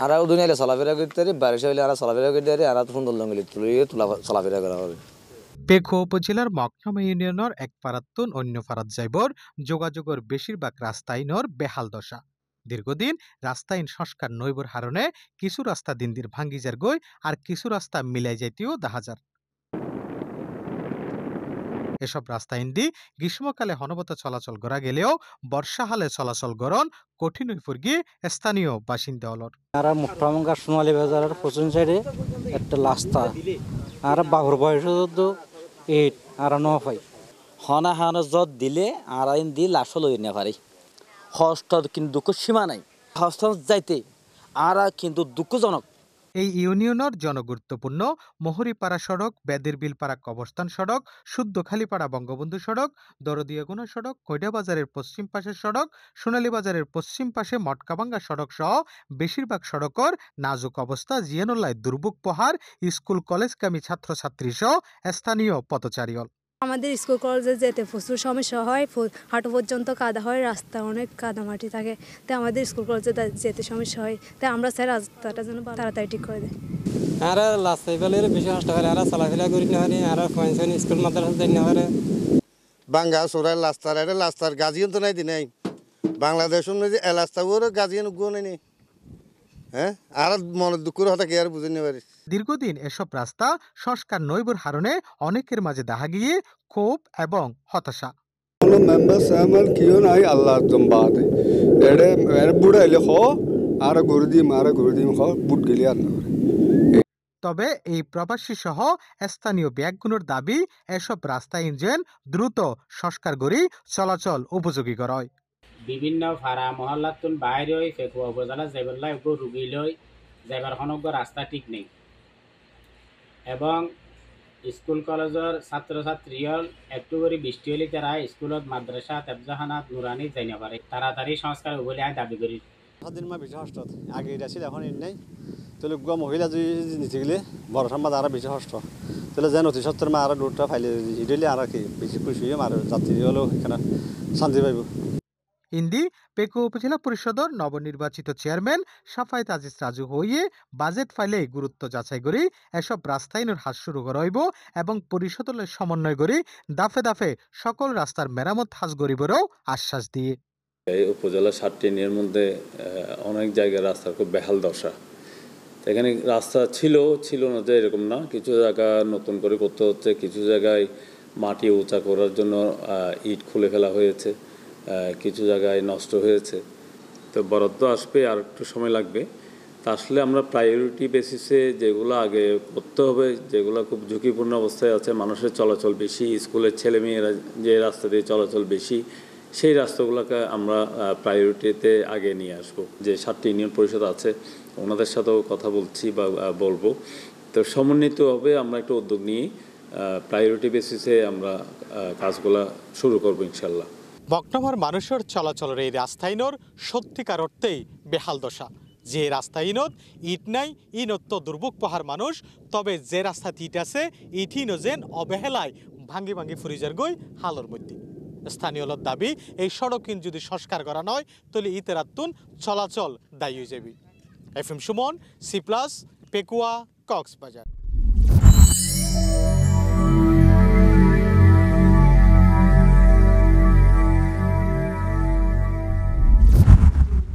আর দুনিয়ালে চলাফেরা করতে পারি, বারিশ হইলে আর চলাফেরা করতে পারি, আর সুন্দর জঙ্গলি তুলিয়ে চলাফেরা করা হবে। পেখো উপজেলার মকনামা ইউনিয়নের এক পাড়াতুন অন্য পাড়াত যাইবর যোগাযোগের বেশিরভাগ রাস্তা আইনর বেহাল দশা। দীর্ঘদিন রাস্তা আইন সংস্কার নইবর হারণে কিছু রাস্তা দিন দিন ভাঙ্গি যার গই আর কিছু রাস্তা মিলাই যাইতেও দেখা যার। এসব রাস্তা ইন্দি গ্রীষ্মকালে হনবতা চলাচল করা গেলেও বর্ষাকালে চলাচল গরণ কঠিন হয়ে পড়ি স্থানীয় বাসিন্দা অলর। আর মুক্তামঙ্গা সোনালী বাজারের পশ্চিম সাইডে একটা রাস্তা আর বাঘর বয়স এইট আর ন পাই হনা হানা যত দিলে আর আইন দি লাশ লই না পারি হস্ত কিন্তু দুঃখ সীমা নাই হস্ত যাইতে আর কিন্তু দুঃখজনক। এই ইউনিয়নের জনগুরুত্বপূর্ণ মহুরিপাড়া সড়ক, বেদিরবিলপাড়া কবরস্থান সড়ক, শুদ্ধখালীপাড়া বঙ্গবন্ধু সড়ক, দরদিয়াগুনা সড়ক, কৈডাবাজারের পশ্চিম পাশের সড়ক, সোনালী বাজারের পশ্চিম পাশে মটকাবাঙ্গা সড়ক সহ বেশিরভাগ সড়কের নাজুক অবস্থা জিয়ানুল্লাহ দুর্ভোগ পোহার স্কুল কলেজগামী ছাত্রছাত্রী সহ স্থানীয় পথচারীল। আমাদের স্কুল কলেজে যেতে প্রচুর সমস্যা হয়, হাঁটু পর্যন্ত কাদা হয়, রাস্তা অনেক কাদামাটি থাকে, তাই আমাদের স্কুল কলেজে যেতে সমস্যা হয়। তাই আমরা চাই রাস্তাটা যেন তাড়াতাড়ি ঠিক করে দেয়। আর রাস্তায় পেলে বেশি কষ্ট করে আর চলাফেরা করি না পারে আর স্কুল মাদ্রাসা যাই না পারে বাঙ্গা সোরার রাস্তার গাজিয়ন তো নাই দিনাই বাংলাদেশ অনুযায়ী এলাস্তাগুলো গাজিয়ন গুলো নেই। হ্যাঁ আর মনের দুঃখের কথা কি আর বুঝে নিতে পারিস। দীর্ঘদিন এসব রাস্তা সংস্কার নইবর হারণে অনেকের মাঝে দেখা গিয়ে ক্ষোভ এবং হতাশা। মেম্বার সাহেব কিও নাই আল্লাহ জম্বাদ এড়ে বুড়াইলে হ আর গরু দিম হ বুট গেলি আর না। তবে এই প্রবাসী সহ স্থানীয় ব্যাগগুলোর দাবি এসব রাস্তা ইঞ্জিন দ্রুত সংস্কার করি চলাচল উপযোগী করায়। বিভিন্ন ভাড়া মহল্লাতুন বাইরে ফেকুয়া উপজেলা যাইবার একটু রুগী লই যাইবার সমগ্র রাস্তা ঠিক নেই এবং স্কুল কলেজের ছাত্রছাত্রী একটু করে বৃষ্টি হলে তারা স্কুলত মাদ্রাসা তেবজাহানাত নুরানি যাই না পারে তাড়াতাড়ি সংস্কার বলে আমি দাবি করি। বেশি কষ্ট আগে এটা ছিল এখন নেই তাহলে মহিলা যদি নিতে গেলে বড় সম্বাদ আরো বেশি কষ্ট তাহলে যেন অতি সত্তর মা আরো দুটা ফাইলে হিটেলে আর কি বেশি খুশি হয়ে আর যাত্রী হলেও এখানে শান্তি পাইব। ইন্দি পেকো উপজেলা পরিষদের নবনির্বাচিত চেয়ারম্যান সাফায়েত আজিজ রাজু হইয়ে বাজেট ফাইলে গুরুত্ব যাচাই করি এসব রাস্তাইনের হাত শুরু করাইব এবং পরিষদের সমন্বয় করি দাফে দাফে সকল রাস্তার মেরামত হাজ গরিবেরও আশ্বাস দিয়ে। এই উপজেলা 7টি ইউনিয়নের মধ্যে অনেক জায়গায় রাস্তার খুব বেহাল দশা। এখানে রাস্তা ছিল না যে এরকম না, কিছু জায়গা নতুন করে করতে হচ্ছে, কিছু জায়গায় মাটি উঁচা করার জন্য ইট খুলে ফেলা হয়েছে, কিছু জায়গায় নষ্ট হয়েছে। তো বরাদ্দ আসবে আর একটু সময় লাগবে। তা আসলে আমরা প্রায়োরিটি বেসিসে যেগুলো আগে করতে হবে, যেগুলো খুব ঝুঁকিপূর্ণ অবস্থায় আছে, মানুষের চলাচল বেশি, স্কুলের ছেলেমেয়েরা যে রাস্তা দিয়ে চলাচল বেশি, সেই রাস্তাগুলোকে আমরা প্রায়োরিটিতে আগে নিয়ে আসবো। যে 7টি ইউনিয়ন পরিষদ আছে ওনাদের সাথেও কথা বলছি বা বলবো, তো সমন্বিতভাবে আমরা একটা উদ্যোগ নিয়ে প্রায়োরিটি বেসিসে আমরা কাজগুলো শুরু করবো ইনশাল্লাহ। মকনামার মানুষের চলাচলের এই রাস্তাইনর সত্যিকার অর্থেই বেহাল দশা। যে রাস্তাইনত ইট নাই ইনত দুর্ভোগ পাহাড় মানুষ, তবে যে রাস্তা ইট আছে ইটই নজেন অবহেলায় ভাঙ্গি ভাঙ্গি ফুরিজার গই হালর মধ্যে। স্থানীয়র দাবি এই সড়ক যদি সংস্কার করা নয় তাহলে ইতেরাতুন চলাচল দায়ী হয়ে যাবে। FM Suman, C+, Pekua, Cox's Bazar.